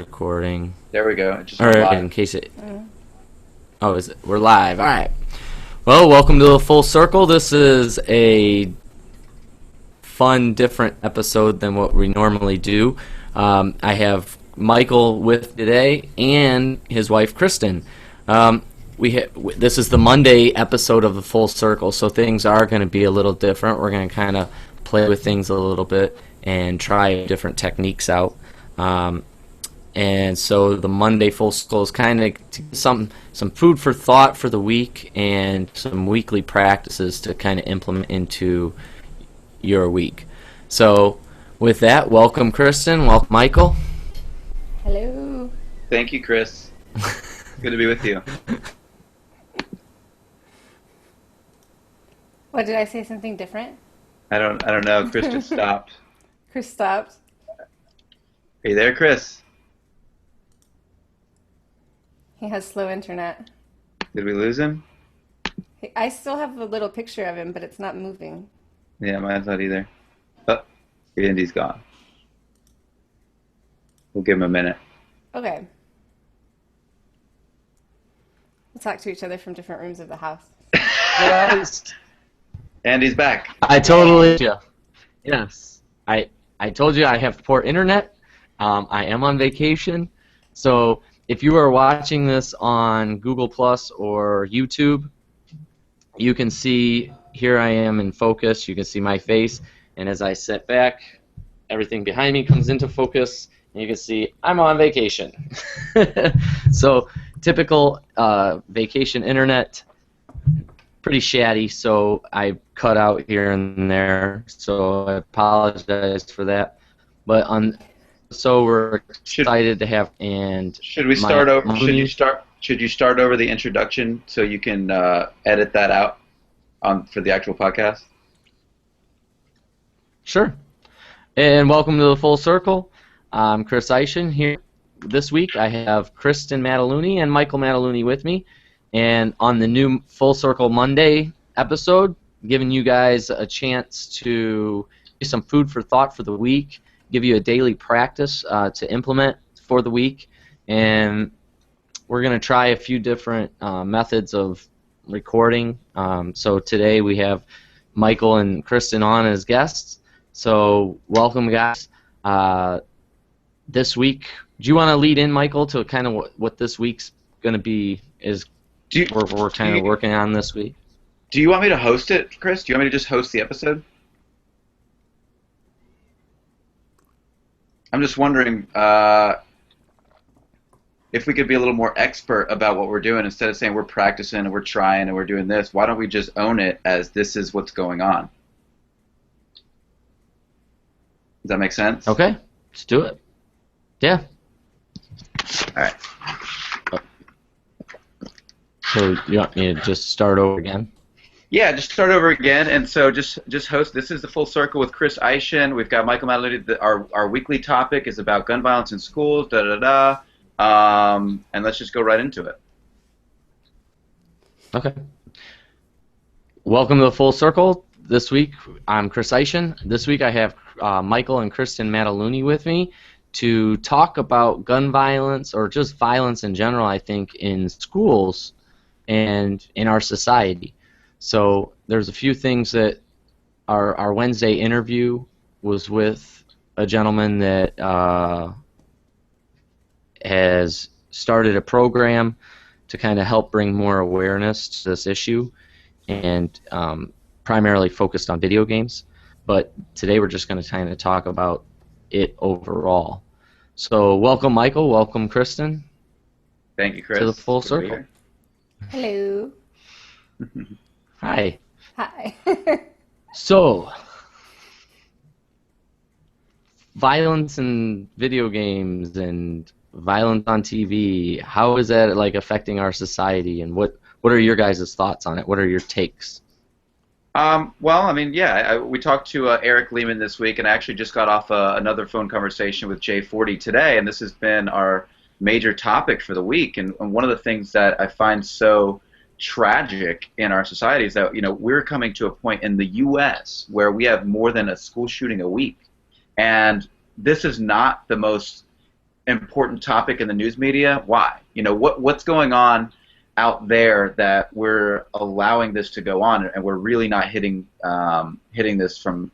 recording. There we go. It just All went right, live. in case it. Oh, is it? We're live. All right. Well, welcome to the Full Circle. This is a fun, different episode than what we normally do. I have Michael with today and his wife Kristin. This is the Monday episode of the Full Circle, so things are going to be a little different. We're going to kind of play with things a little bit and try different techniques out. And so the Monday Full Circle is kind of some food for thought for the week and some weekly practices to kind of implement into your week. So with that, welcome Kristin, welcome Michael. Hello. Thank you, Chris. Good to be with you. What, did I say something different? I don't know. Chris just stopped. Chris stopped. Are you there, Chris? He has slow internet. Did we lose him? I still have a little picture of him, but it's not moving. Yeah, mine's not either. Oh, Andy's gone. We'll give him a minute. Okay. We'll talk to each other from different rooms of the house. Yes. Andy's back. I totally yes. I told you I have poor internet. I am on vacation, so if you are watching this on Google Plus or YouTube, you can see here I am in focus. You can see my face, and as I sit back, everything behind me comes into focus, and you can see I'm on vacation. So typical vacation internet, pretty shatty, so I cut out here and there, so I apologize for that. But so we're excited to have and Should we start over? Should you start over the introduction so you can edit that out for the actual podcast? Sure. And welcome to the Full Circle. I'm Chris Eischen here. This week I have Kristin Mataluni and Michael Mataluni with me. And on the new Full Circle Monday episode, giving you guys a chance to do some food for thought for the week, give you a daily practice to implement for the week, and we're going to try a few different methods of recording. So today we have Michael and Kristin on as guests. So welcome, guys. This week, do you want to lead in, Michael, to kind of what this week's going to be? We're kind of working on this week. Do you want me to host it, Chris? Do you want me to just host the episode? I'm just wondering if we could be a little more expert about what we're doing instead of saying we're practicing and we're trying and we're doing this. Why don't we just own it as this is what's going on? Does that make sense? Okay, let's do it. Yeah. All right. So you want me to just start over again? Yeah, just start over again, and so just host. This is the Full Circle with Chris Eischen. We've got Michael Mataluni. Our weekly topic is about gun violence in schools. And let's just go right into it. Okay. Welcome to the Full Circle. This week I'm Chris Eischen. This week I have Michael and Kristin Mataluni with me to talk about gun violence or just violence in general. I think in schools and in our society. So there's a few things that our Wednesday interview was with a gentleman that has started a program to kind of help bring more awareness to this issue and primarily focused on video games. But today we're just going to kind of talk about it overall. So welcome, Michael. Welcome, Kristin. Thank you, Chris. To the Full Good to be Circle. Hello. Hi. Hi. So, violence in video games and violence on TV, how is that like affecting our society, and what are your guys' thoughts on it? What are your takes? Well, I mean, yeah, we talked to Eric Lehman this week, and I actually just got off another phone conversation with J40 today, and this has been our major topic for the week. And one of the things that I find so tragic in our society is that, you know, we're coming to a point in the U.S. where we have more than a school shooting a week, and this is not the most important topic in the news media. Why? You know, what's going on out there that we're allowing this to go on, and we're really not hitting this from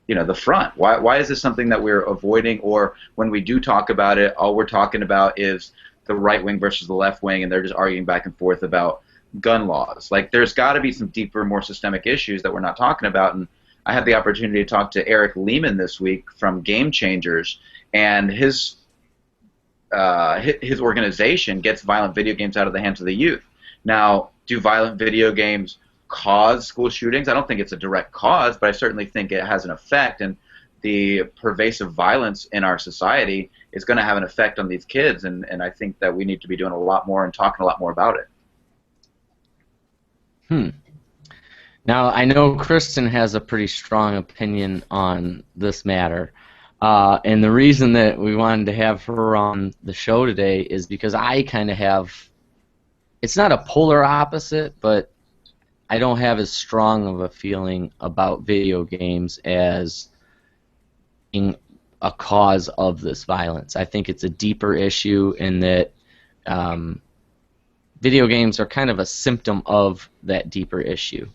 the front? Why is this something that we're avoiding, or when we do talk about it, all we're talking about is the right wing versus the left wing, and they're just arguing back and forth about gun laws? Like, there's got to be some deeper, more systemic issues that we're not talking about. And I had the opportunity to talk to Eric Lehman this week from Game Changers, and his organization gets violent video games out of the hands of the youth. Now, do violent video games cause school shootings? I don't think it's a direct cause, but I certainly think it has an effect, and the pervasive violence in our society is going to have an effect on these kids, and I think that we need to be doing a lot more and talking a lot more about it. Now, I know Kristin has a pretty strong opinion on this matter. And the reason that we wanted to have her on the show today is because I kind of have, it's not a polar opposite, but I don't have as strong of a feeling about video games as being a cause of this violence. I think it's a deeper issue in that video games are kind of a symptom of that deeper issue,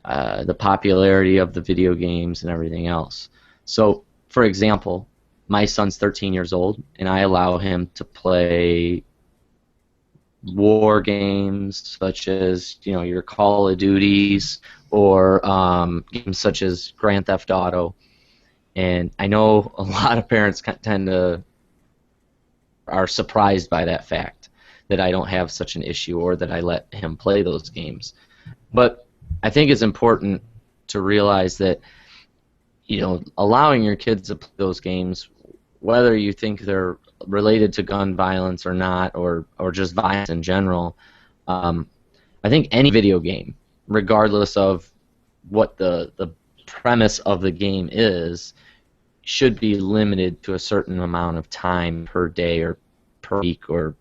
the popularity of the video games and everything else. So, for example, my son's 13 years old, and I allow him to play war games such as, you know, your Call of Duties, or games such as Grand Theft Auto. And I know a lot of parents are surprised by that fact, that I don't have such an issue, or that I let him play those games. But I think it's important to realize that, you know, allowing your kids to play those games, whether you think they're related to gun violence or not, or just violence in general, I think any video game, regardless of what the premise of the game is, should be limited to a certain amount of time per day, or per week, or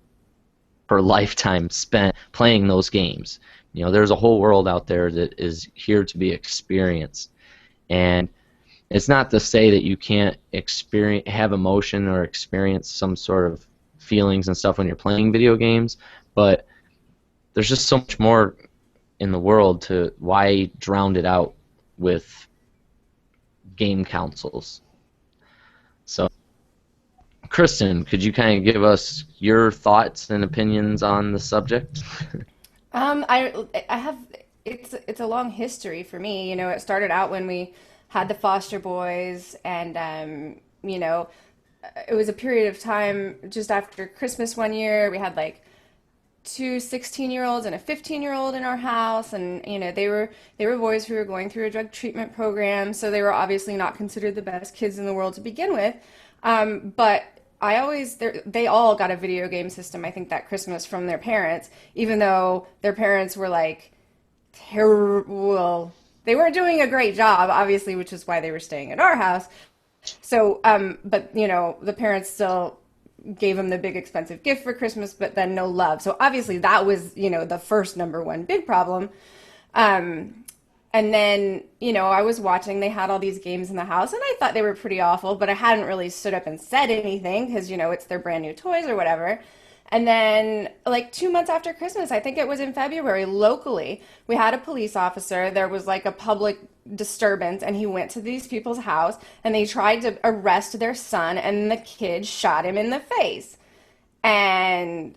per lifetime spent playing those games. You know, there's a whole world out there that is here to be experienced. And it's not to say that you can't have emotion or experience some sort of feelings and stuff when you're playing video games, but there's just so much more in the world to why drown it out with game consoles. So, Kristin, could you kind of give us your thoughts and opinions on the subject? I have, it's a long history for me. You know, it started out when we had the foster boys, and you know, it was a period of time just after Christmas one year. We had like two 16-year-olds and a 15-year-old in our house, and you know, they were boys who were going through a drug treatment program, so they were obviously not considered the best kids in the world to begin with. But they all got a video game system, I think, that Christmas from their parents, even though their parents were like terrible. They weren't doing a great job, obviously, which is why they were staying at our house. So, but, you know, the parents still gave them the big expensive gift for Christmas, but then no love. So obviously that was, you know, the first #1 big problem. And then, you know, I was watching, they had all these games in the house, and I thought they were pretty awful, but I hadn't really stood up and said anything because, you know, it's their brand new toys or whatever. And then, like 2 months after Christmas, I think it was in February, locally, we had a police officer. There was like a public disturbance, and he went to these people's house, and they tried to arrest their son, and the kid shot him in the face. And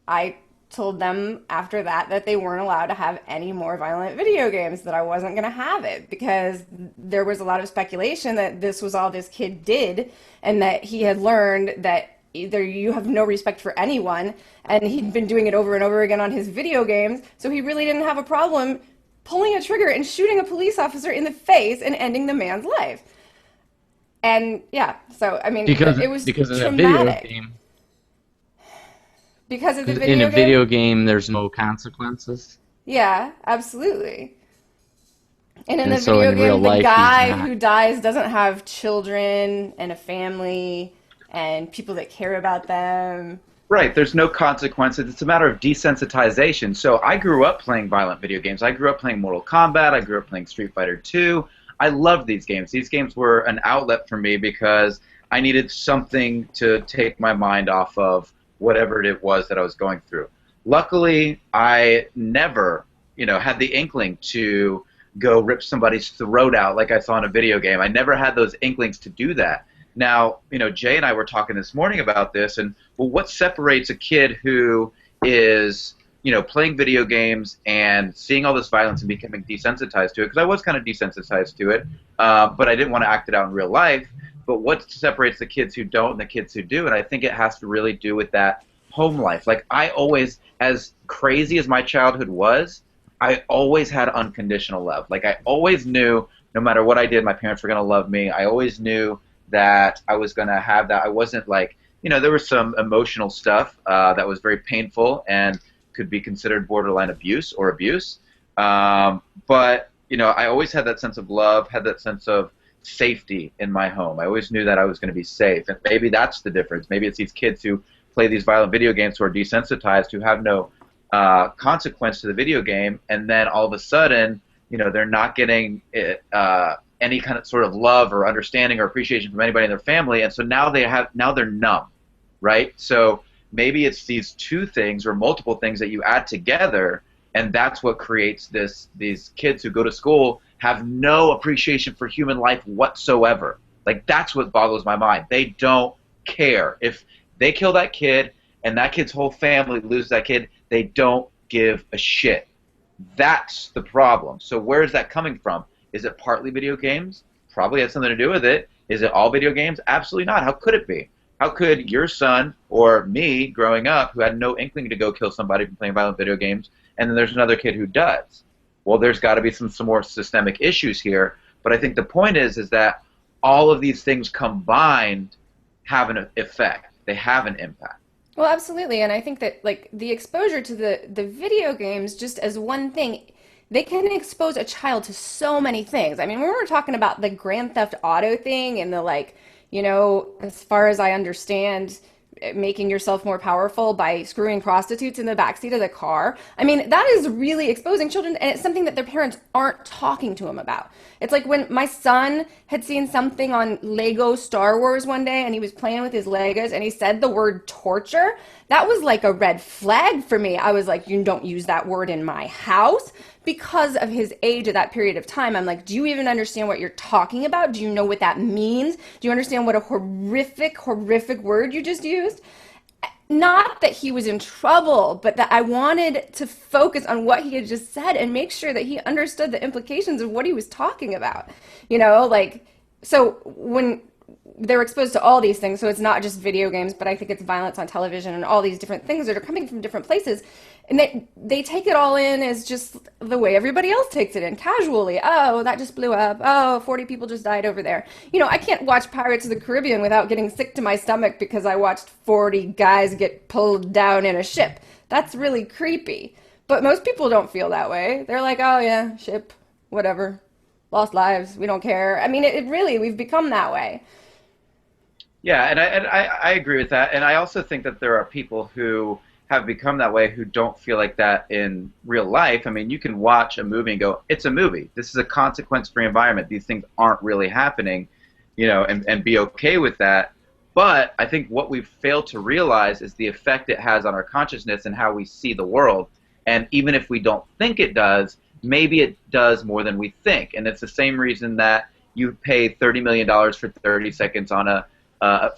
I told them after that they weren't allowed to have any more violent video games, that I wasn't going to have it, because there was a lot of speculation that this was all this kid did, and that he had learned that either you have no respect for anyone, and he'd been doing it over and over again on his video games, so he really didn't have a problem pulling a trigger and shooting a police officer in the face and ending the man's life. And yeah, so I mean, it was because traumatic. In a video game, because of the video in a game? video game, there's no consequences. Yeah, absolutely. And in And the so video in real game, the life, he's guy not. who dies doesn't have children and a family and people that care about them. Right, there's no consequences. It's a matter of desensitization. So I grew up playing violent video games. I grew up playing Mortal Kombat. I grew up playing Street Fighter 2. I loved these games. These games were an outlet for me because I needed something to take my mind off of whatever it was that I was going through. Luckily, I never, had the inkling to go rip somebody's throat out like I saw in a video game. I never had those inklings to do that. Now, Jay and I were talking this morning about this, and what separates a kid who is, playing video games and seeing all this violence and becoming desensitized to it, because I was kind of desensitized to it, but I didn't want to act it out in real life. But what separates the kids who don't and the kids who do? And I think it has to really do with that home life. Like, I always, as crazy as my childhood was, I always had unconditional love. Like, I always knew no matter what I did, my parents were going to love me. I always knew that I was going to have that. I wasn't like, there was some emotional stuff that was very painful and could be considered borderline abuse or abuse. But, I always had that sense of love, had that sense of safety in my home. I always knew that I was going to be safe. And maybe that's the difference. Maybe it's these kids who play these violent video games who are desensitized, who have no consequence to the video game, and then all of a sudden, they're not getting any kind of sort of love or understanding or appreciation from anybody in their family, and so now they're numb, right? So maybe it's these two things or multiple things that you add together, and that's what creates these kids who go to school have no appreciation for human life whatsoever. Like, that's what boggles my mind. They don't care. If they kill that kid and that kid's whole family loses that kid, they don't give a shit. That's the problem. So where is that coming from? Is it partly video games? Probably has something to do with it. Is it all video games? Absolutely not. How could it be? How could your son or me growing up, who had no inkling to go kill somebody from playing violent video games, and then there's another kid who does? Well, there's got to be some more systemic issues here. But I think the point is that all of these things combined have an effect. They have an impact. Well, absolutely. And I think that, like, the exposure to the video games, just as one thing, they can expose a child to so many things. I mean, when we're talking about the Grand Theft Auto thing and the, like, as far as I understand, making yourself more powerful by screwing prostitutes in the backseat of the car. I mean, that is really exposing children, and it's something that their parents aren't talking to them about. It's like when my son had seen something on Lego Star Wars one day, and he was playing with his Legos, and he said the word torture. That was like a red flag for me. I was like, you don't use that word in my house. Because of his age at that period of time, I'm like, do you even understand what you're talking about? Do you know what that means? Do you understand what a horrific, horrific word you just used? Not that he was in trouble, but that I wanted to focus on what he had just said and make sure that he understood the implications of what he was talking about. So when they're exposed to all these things, so it's not just video games, but I think it's violence on television and all these different things that are coming from different places, and they take it all in as just the way everybody else takes it in, casually. Oh, that just blew up. Oh, 40 people just died over there. I can't watch Pirates of the Caribbean without getting sick to my stomach because I watched 40 guys get pulled down in a ship. That's really creepy. But most people don't feel that way. They're like, oh yeah, ship, whatever. Lost lives, we don't care. I mean, it really, we've become that way. Yeah, and I agree with that. And I also think that there are people who have become that way who don't feel like that in real life. I mean, you can watch a movie and go, it's a movie. This is a consequence-free environment. These things aren't really happening, and be okay with that. But I think what we've failed to realize is the effect it has on our consciousness and how we see the world. And even if we don't think it does, maybe it does more than we think. And it's the same reason that you pay $30 million for 30 seconds on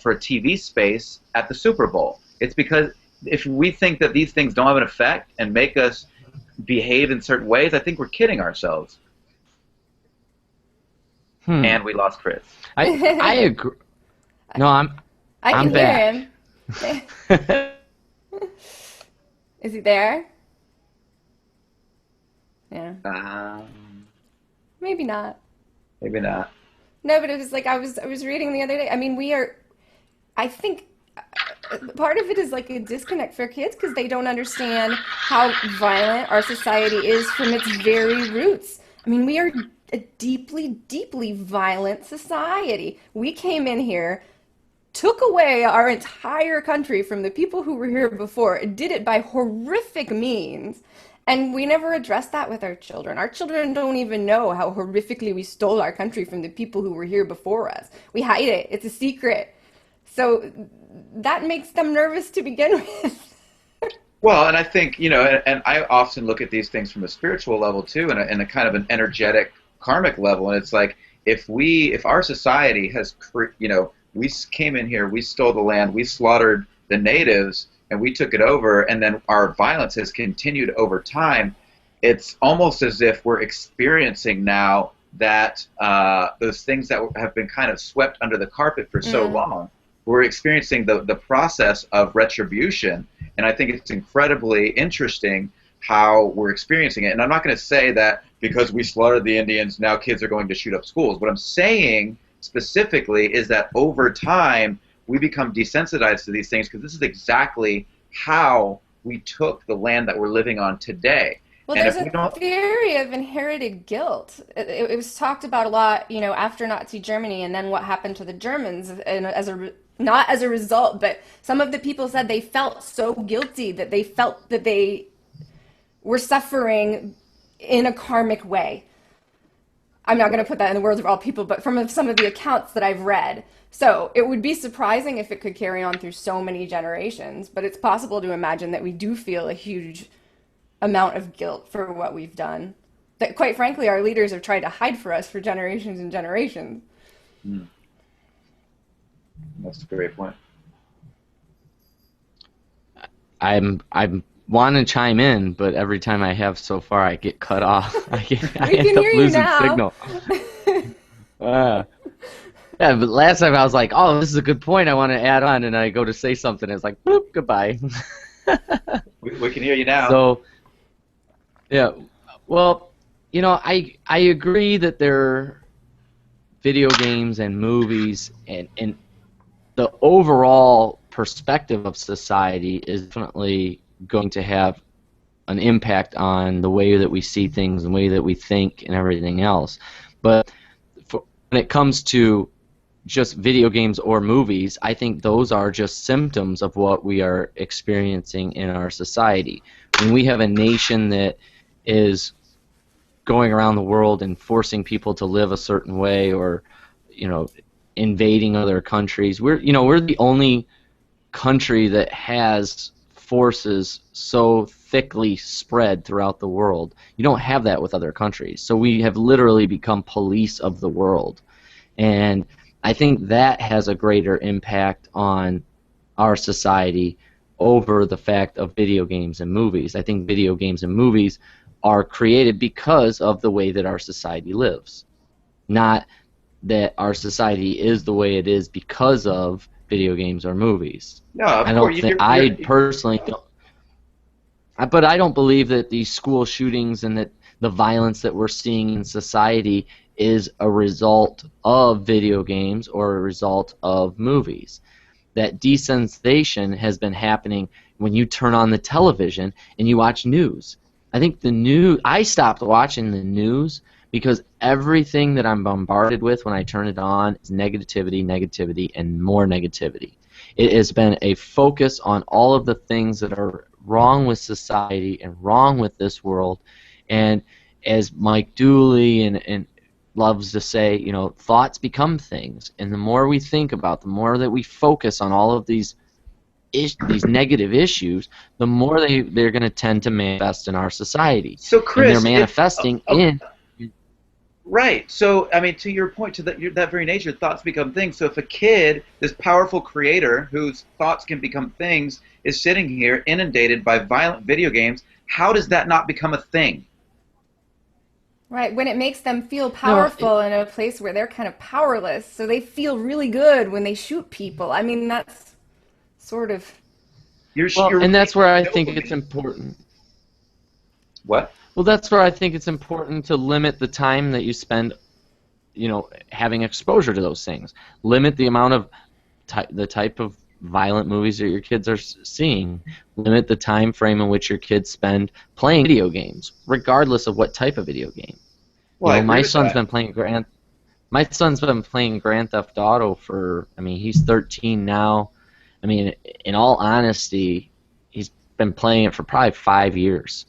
for a TV space at the Super Bowl. It's because if we think that these things don't have an effect and make us behave in certain ways, I think we're kidding ourselves. And we lost Chris. I agree. No, I'm back. I can hear him. Is he there? Yeah. Maybe not. Maybe not. No, but it was like I was reading the other day. I mean, I think part of it is like a disconnect for kids because they don't understand how violent our society is from its very roots. I mean, we are a deeply, deeply violent society. We came in here, took away our entire country from the people who were here before, and did it by horrific means. And we never addressed that with our children. Our children don't even know how horrifically we stole our country from the people who were here before us. We hide it. It's a secret. So that makes them nervous to begin with. Well, and I think, and I often look at these things from a spiritual level too, and a kind of an energetic karmic level. And it's like, if our society has, we came in here, we stole the land, we slaughtered the natives, and we took it over, and then our violence has continued over time, it's almost as if we're experiencing now that those things that have been kind of swept under the carpet for so long, we're experiencing the process of retribution. And I think it's incredibly interesting how we're experiencing it. And I'm not going to say that because we slaughtered the Indians, now kids are going to shoot up schools. What I'm saying specifically is that over time, we become desensitized to these things, because this is exactly how we took the land that we're living on today. Well, And there's if we a don't, theory of inherited guilt. It was talked about a lot, after Nazi Germany, and then what happened to the Germans, and not as a result, but some of the people said they felt so guilty that they felt that they were suffering in a karmic way. I'm not going to put that in the words of all people, but from some of the accounts that I've read. So it would be surprising if it could carry on through so many generations, but it's possible to imagine that we do feel a huge amount of guilt for what we've done, that quite frankly our leaders have tried to hide for us for generations and generations. that's a great point. I'm want to chime in, but every time I have so far, I get cut off. I We end can up hear you losing now. signal. Yeah, but last time I was like, "Oh, this is a good point. I want to add on," and I go to say something, and it's like, "Boop, goodbye." We can hear you now. So, yeah, well, I agree that there are video games and movies, and the overall perspective of society is definitely going to have an impact on the way that we see things, the way that we think, and everything else. But when it comes to just video games or movies, I think those are just symptoms of what we are experiencing in our society. When we have a nation that is going around the world and forcing people to live a certain way, or invading other countries, we're the only country that has forces so thickly spread throughout the world. You don't have that with other countries. So we have literally become police of the world. And I think that has a greater impact on our society over the fact of video games and movies. I think video games and movies are created because of the way that our society lives, not that our society is the way it is because of video games or movies. No, of I course. don't think, I personally don't, but I don't believe that these school shootings and that the violence that we're seeing in society is a result of video games or a result of movies. That desensitization has been happening when you turn on the television and you watch news. I think I stopped watching the news because everything that I'm bombarded with when I turn it on is negativity, negativity, and more negativity. It has been a focus on all of the things that are wrong with society and wrong with this world. And as Mike Dooley and loves to say, thoughts become things. And the more we think about, the more that we focus on all of these negative issues, the more they're going to tend to manifest in our society. So, Chris, and they're manifesting in. Right. So, I mean, to your point, to that very nature, thoughts become things. So if a kid, this powerful creator whose thoughts can become things, is sitting here inundated by violent video games, how does that not become a thing? Right, when it makes them feel powerful in a place where they're kind of powerless, so they feel really good when they shoot people. I mean, that's sort of... and that's where I think it's important. What? Well, that's where I think it's important to limit the time that you spend, having exposure to those things. Limit the amount of the type of violent movies that your kids are seeing. Limit the time frame in which your kids spend playing video games, regardless of what type of video game. Well, my son's been playing Grand Theft Auto for, he's 13 now. In all honesty, he's been playing it for probably 5 years.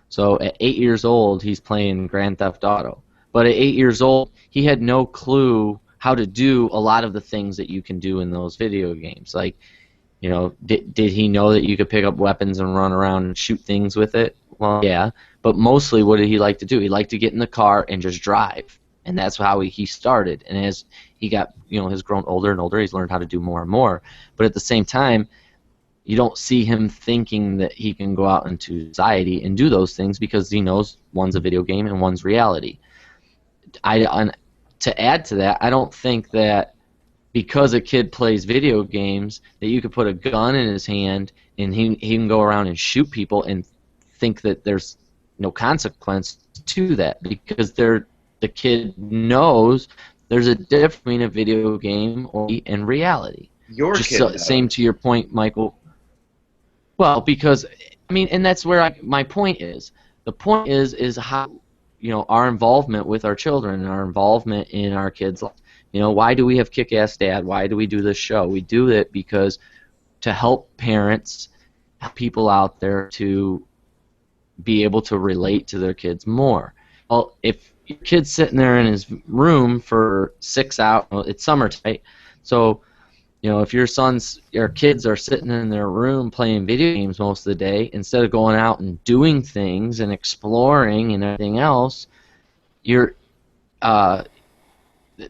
So at 8 years old, he's playing Grand Theft Auto. But at 8 years old, he had no clue how to do a lot of the things that you can do in those video games. Like, you know, did he know that you could pick up weapons and run around and shoot things with it? Well, yeah, but mostly what did he like to do? He liked to get in the car and just drive, and that's how he started. And as he got, you know, has grown older and older, he's learned how to do more and more. But at the same time, you don't see him thinking that he can go out into society and do those things because he knows one's a video game and one's reality. To add to that, I don't think that because a kid plays video games that you could put a gun in his hand and he can go around and shoot people and think that there's no consequence to that, because the kid knows there's a difference between a video game and reality. Same to your point, Michael. Well, because I mean, and that's where my point is. The point is how, you know, our involvement with our children and our involvement in our kids' lives. You know, why do we have Kick-Ass Dad? Why do we do this show? We do it because to help parents, help people out there to be able to relate to their kids more. Well, if your kid's sitting there in his room for 6 hours, well, it's summertime, so, you know, if your kids are sitting in their room playing video games most of the day, instead of going out and doing things and exploring and everything else,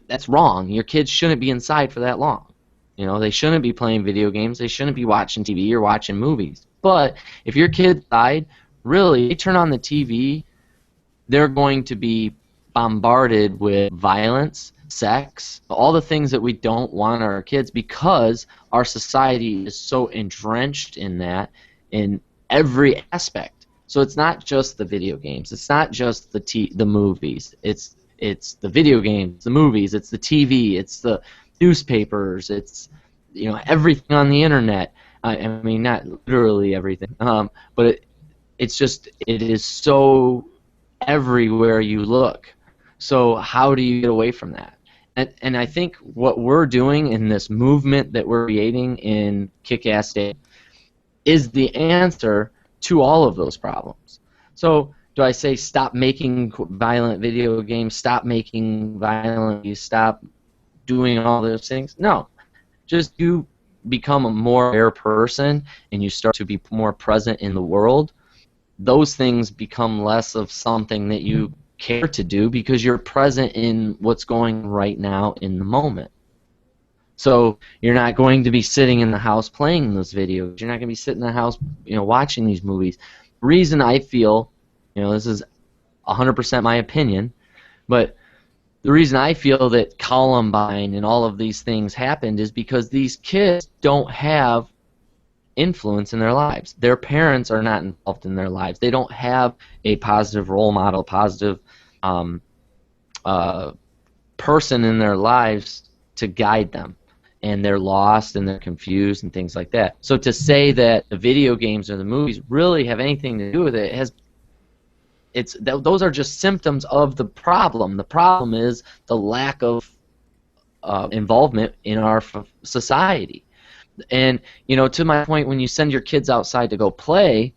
that's wrong. Your kids shouldn't be inside for that long. You know, they shouldn't be playing video games. They shouldn't be watching TV or watching movies. But if your kid's inside, really, they turn on the TV, they're going to be bombarded with violence, sex, all the things that we don't want our kids, because our society is so entrenched in that in every aspect. So it's not just the video games. It's not just the movies. It's the video games, the movies, it's the TV, it's the newspapers, it's, you know, everything on the internet. I mean, not literally everything, but it is so everywhere you look. So how do you get away from that? And I think what we're doing in this movement that we're creating in Kick-Ass Dad is the answer to all of those problems. So do I say stop making violent video games, stop making violent, stop doing all those things? No. Just you become a more aware person and you start to be more present in the world. Those things become less of something that you care to do because you're present in what's going on right now in the moment. So you're not going to be sitting in the house playing those videos. You're not going to be sitting in the house, you know, watching these movies. The reason I feel, you know, this is 100% my opinion, but the reason I feel that Columbine and all of these things happened is because these kids don't have influence in their lives. Their parents are not involved in their lives. They don't have a positive role model, positive person in their lives to guide them. And they're lost and they're confused and things like that. So to say that the video games or the movies really have anything to do with it those are just symptoms of the problem. The problem is the lack of involvement in our society. And, you know, to my point, when you send your kids outside to go play,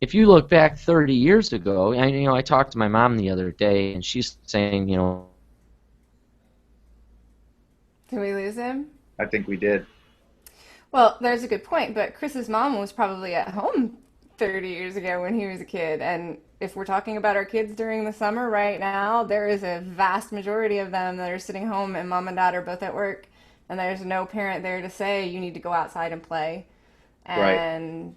if you look back 30 years ago, I talked to my mom the other day, and she's saying, you know... Did we lose him? I think we did. Well, there's a good point, but Chris's mom was probably at home 30 years ago when he was a kid, and if we're talking about our kids during the summer right now, there is a vast majority of them that are sitting home and mom and dad are both at work, and there's no parent there to say you need to go outside and play. And right.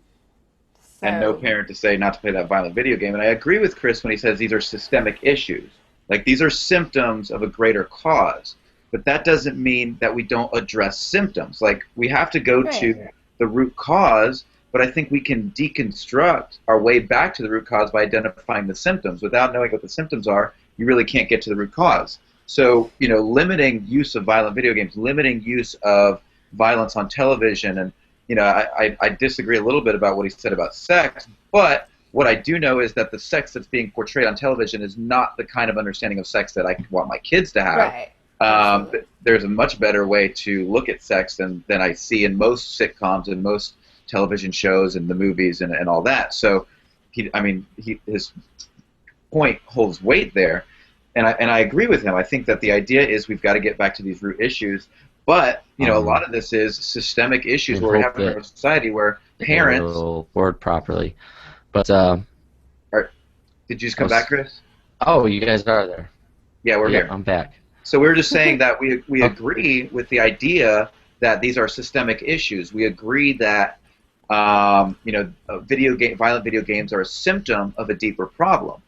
And no parent to say not to play that violent video game. And I agree with Chris when he says these are systemic issues. Like, these are symptoms of a greater cause. But that doesn't mean that we don't address symptoms. Like, we have to go to the root cause, but I think we can deconstruct our way back to the root cause by identifying the symptoms. Without knowing what the symptoms are, you really can't get to the root cause. So, you know, limiting use of violent video games, limiting use of violence on television, and, you know, I disagree a little bit about what he said about sex, but what I do know is that the sex that's being portrayed on television is not the kind of understanding of sex that I want my kids to have. Right. There's a much better way to look at sex than I see in most sitcoms and most television shows and the movies and all that. So, his point holds weight there. and I agree with him. I think that the idea is we've got to get back to these root issues. But a lot of this is systemic issues where we have in our society where parents will word properly. But did you just come back, Chris? Oh, you guys are there. Yeah, we're here. I'm back. So we were just saying that we agree with the idea that these are systemic issues. We agree that violent video games are a symptom of a deeper problem.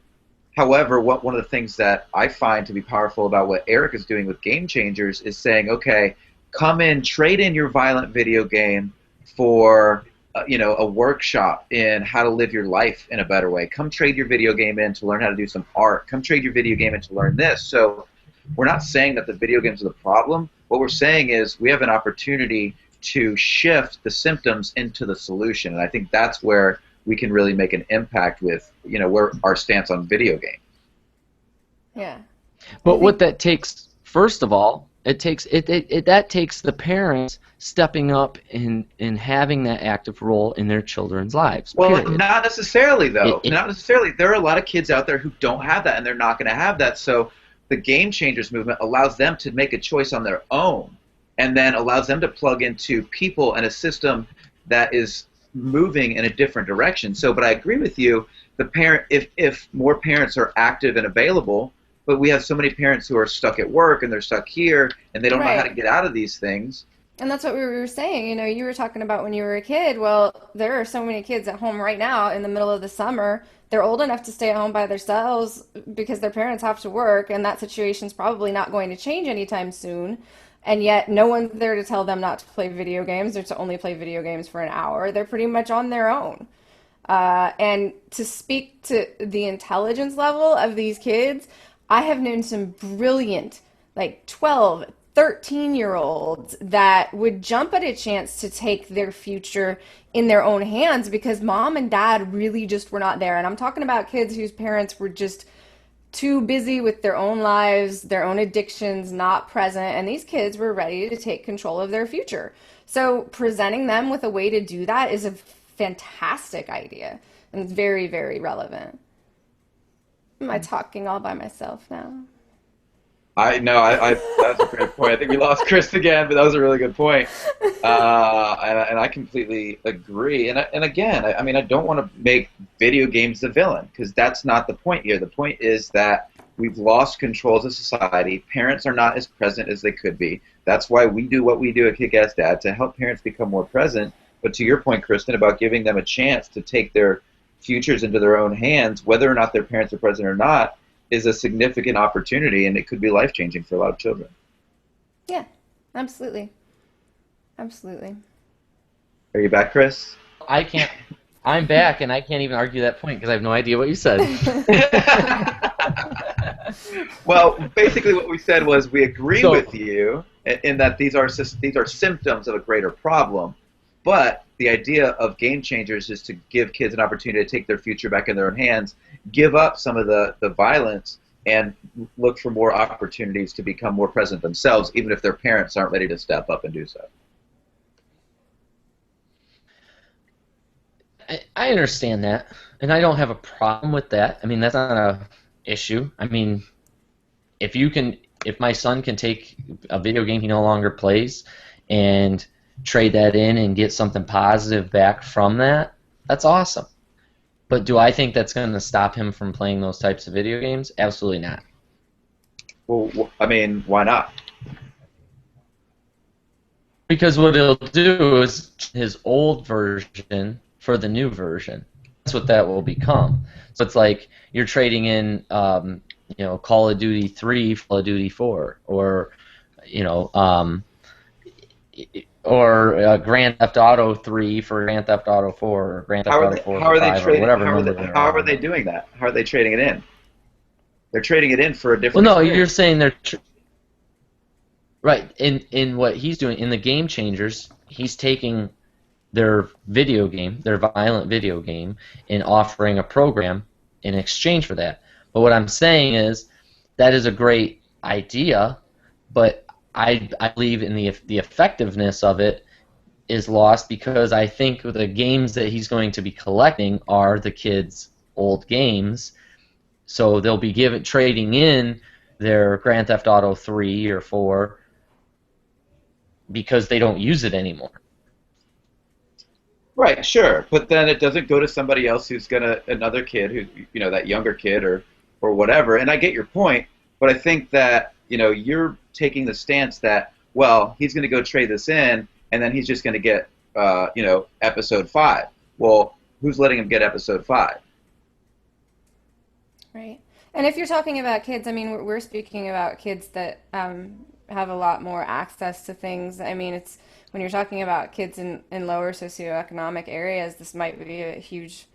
However, one of the things that I find to be powerful about what Eric is doing with Game Changers is saying, okay, come in, trade in your violent video game for a workshop in how to live your life in a better way. Come trade your video game in to learn how to do some art. Come trade your video game in to learn this. So we're not saying that the video games are the problem. What we're saying is we have an opportunity to shift the symptoms into the solution, and I think that's where we can really make an impact with where our stance on video games. Yeah. But what that takes, first of all, that takes the parents stepping up and having that active role in their children's lives. Well, period. not necessarily, though. Not necessarily. There are a lot of kids out there who don't have that, and they're not going to have that. So the Game Changers movement allows them to make a choice on their own, and then allows them to plug into people and a system that is moving in a different direction. So, but I agree with you. The parent, if more parents are active and available, but we have so many parents who are stuck at work and they're stuck here and they don't know how to get out of these things. And that's what we were saying. You were talking about when you were a kid. Well, there are so many kids at home right now in the middle of the summer. They're old enough to stay at home by themselves because their parents have to work, and that situation's probably not going to change anytime soon. And yet no one's there to tell them not to play video games or to only play video games for an hour. They're pretty much on their own. And to speak to the intelligence level of these kids, I have known some brilliant, 12, 13-year-olds that would jump at a chance to take their future in their own hands because mom and dad really just were not there. And I'm talking about kids whose parents were just too busy with their own lives, their own addictions, not present, and these kids were ready to take control of their future. So presenting them with a way to do that is a fantastic idea and it's very, very relevant. Am I talking all by myself now? That's a great point. I think we lost Chris again, but that was a really good point. And I completely agree. And again, I don't want to make video games the villain because that's not the point here. The point is that we've lost control as a society. Parents are not as present as they could be. That's why we do what we do at Kick-Ass Dad, to help parents become more present. But to your point, Kristin, about giving them a chance to take their futures into their own hands, whether or not their parents are present or not, is a significant opportunity, and it could be life-changing for a lot of children. Yeah, absolutely. Absolutely. Are you back, Chris? I'm back, and I can't even argue that point because I have no idea what you said. Well, basically what we said was we agree with you in that these are symptoms of a greater problem, but the idea of Game Changers is to give kids an opportunity to take their future back in their own hands, give up some of the violence, and look for more opportunities to become more present themselves, even if their parents aren't ready to step up and do so. I understand that, and I don't have a problem with that. I mean, that's not a issue. I mean, if my son can take a video game he no longer plays and trade that in and get something positive back from that, that's awesome. But do I think that's going to stop him from playing those types of video games? Absolutely not. Well, I mean, why not? Because what he'll do is his old version for the new version. That's what that will become. So it's like you're trading in, Call of Duty 3 for Call of Duty 4, or Grand Theft Auto 3 for Grand Theft Auto 4, or Grand Theft Auto 4 for 5, or whatever number they are. How are they doing that? How are they trading it in? They're trading it in for a different Well, no, experience. you're saying they're... Right. In what he's doing, in the Game Changers, he's taking their video game, their violent video game, and offering a program in exchange for that. But what I'm saying is that is a great idea, but I believe in the effectiveness of it is lost because I think the games that he's going to be collecting are the kids' old games, so they'll be trading in their Grand Theft Auto 3 or 4 because they don't use it anymore. Right, sure, but then it doesn't go to somebody else who's another kid who, that younger kid or whatever. And I get your point, but I think that, you're taking the stance that, well, he's going to go trade this in, and then he's just going to get, episode 5. Well, who's letting him get episode 5? Right. And if you're talking about kids, I mean, we're speaking about kids that have a lot more access to things. I mean, it's when you're talking about kids in lower socioeconomic areas, this might be a huge,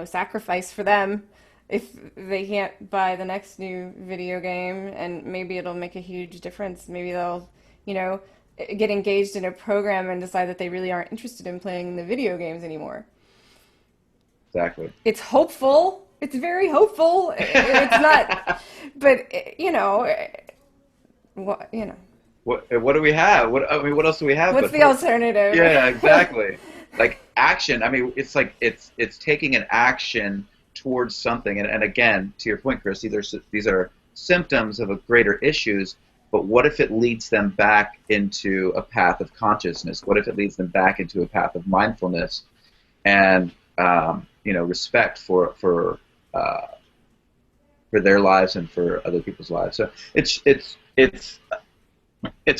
sacrifice for them if they can't buy the next new video game, and maybe it'll make a huge difference. Maybe they'll, get engaged in a program and decide that they really aren't interested in playing the video games anymore. Exactly. It's hopeful. It's very hopeful. It's not, but what What do we have? What else do we have? What's the alternative? Yeah, exactly. Like action. I mean, it's like it's taking an action towards something. And again, to your point, Chris, these are symptoms of a greater issues. But what if it leads them back into a path of consciousness? What if it leads them back into a path of mindfulness and respect for their lives and for other people's lives? So it's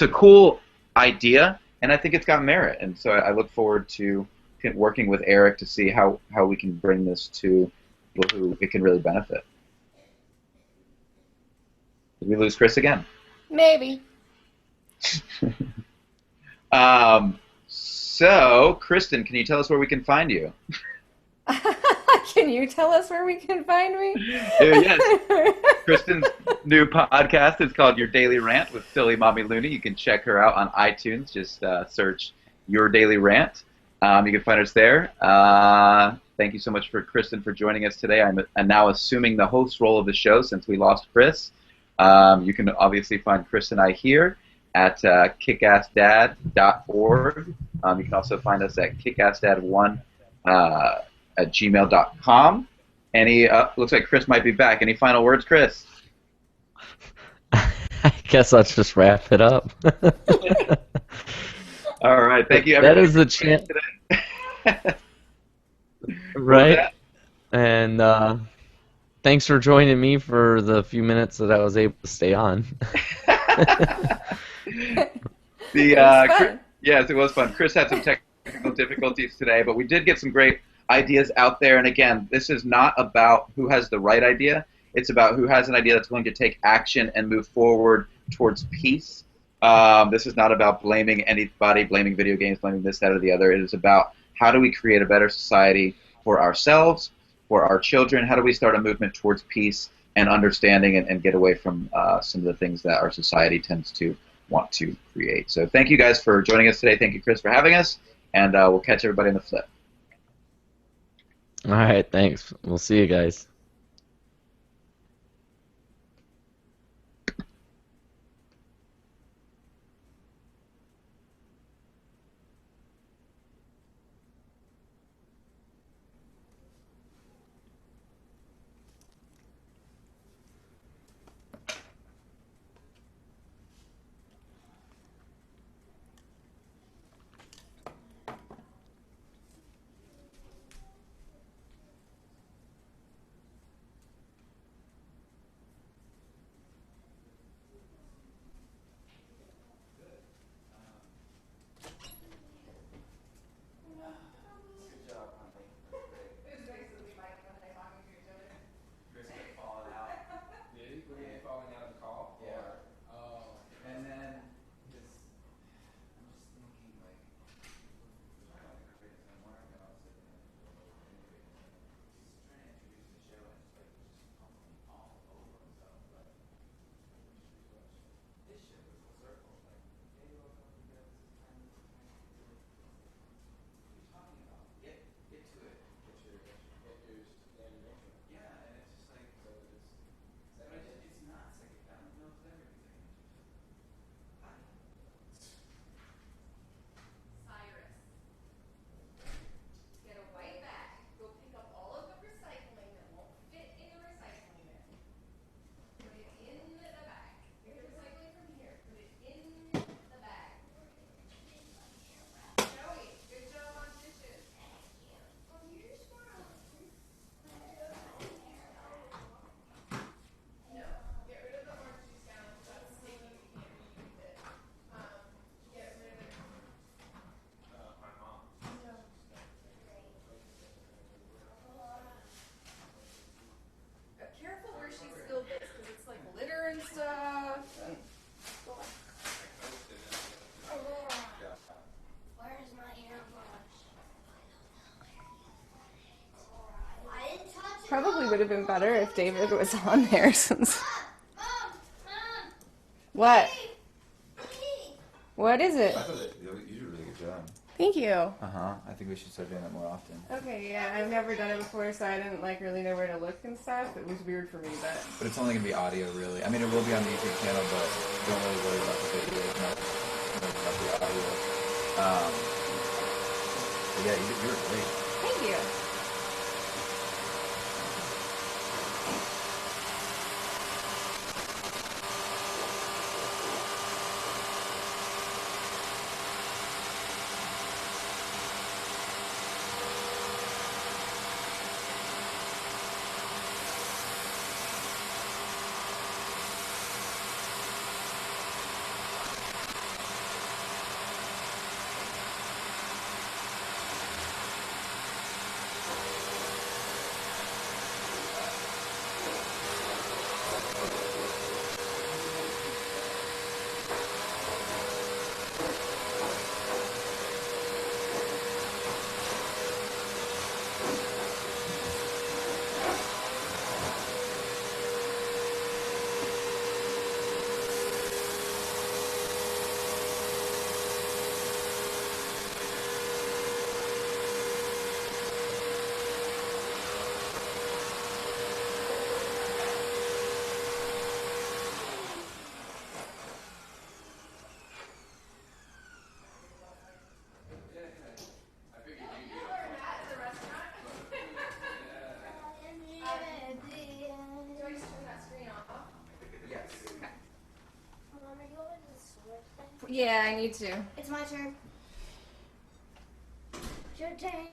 a cool idea, and I think it's got merit. And so I look forward to working with Eric to see how we can bring this to people who it can really benefit. Did we lose Chris again? Maybe. So, Kristin, can you tell us where we can find you? Can you tell us where we can find me? Yes. Kristin's new podcast is called Your Daily Rant with Silly Mommy Looney. You can check her out on iTunes. Just search Your Daily Rant. You can find us there. Thank you so much for Kristin for joining us today. I'm now assuming the host role of the show since we lost Chris. You can obviously find Chris and I here at kickassdad.org. You can also find us at kickassdad1 at gmail.com. Looks like Chris might be back. Any final words, Chris? I guess let's just wrap it up. All right. Thank you, everybody. That is the chance. Right. And thanks for joining me for the few minutes that I was able to stay on. Yes, it was fun. Chris had some technical difficulties today, but we did get some great ideas out there. And again, this is not about who has the right idea. It's about who has an idea that's willing to take action and move forward towards peace. This is not about blaming anybody, blaming video games, blaming this, that, or the other. It is about how do we create a better society for ourselves, for our children. How do we start a movement towards peace and understanding and get away from some of the things that our society tends to want to create. So thank you guys for joining us today. Thank you, Chris, for having us. And we'll catch everybody on the flip. All right, thanks. We'll see you guys. would have been better if David was on there since. What? What is it? I thought that you did a really good job. Thank you. I think we should start doing that more often. Okay, yeah, I've never done it before, so I didn't like really know where to look and stuff. It was weird for me, But it's only gonna be audio, really. I mean, it will be on the YouTube channel, but don't really worry about the video as much about the audio. But yeah, you were great. Thank you. Yeah, I need to. It's my turn. It's your turn.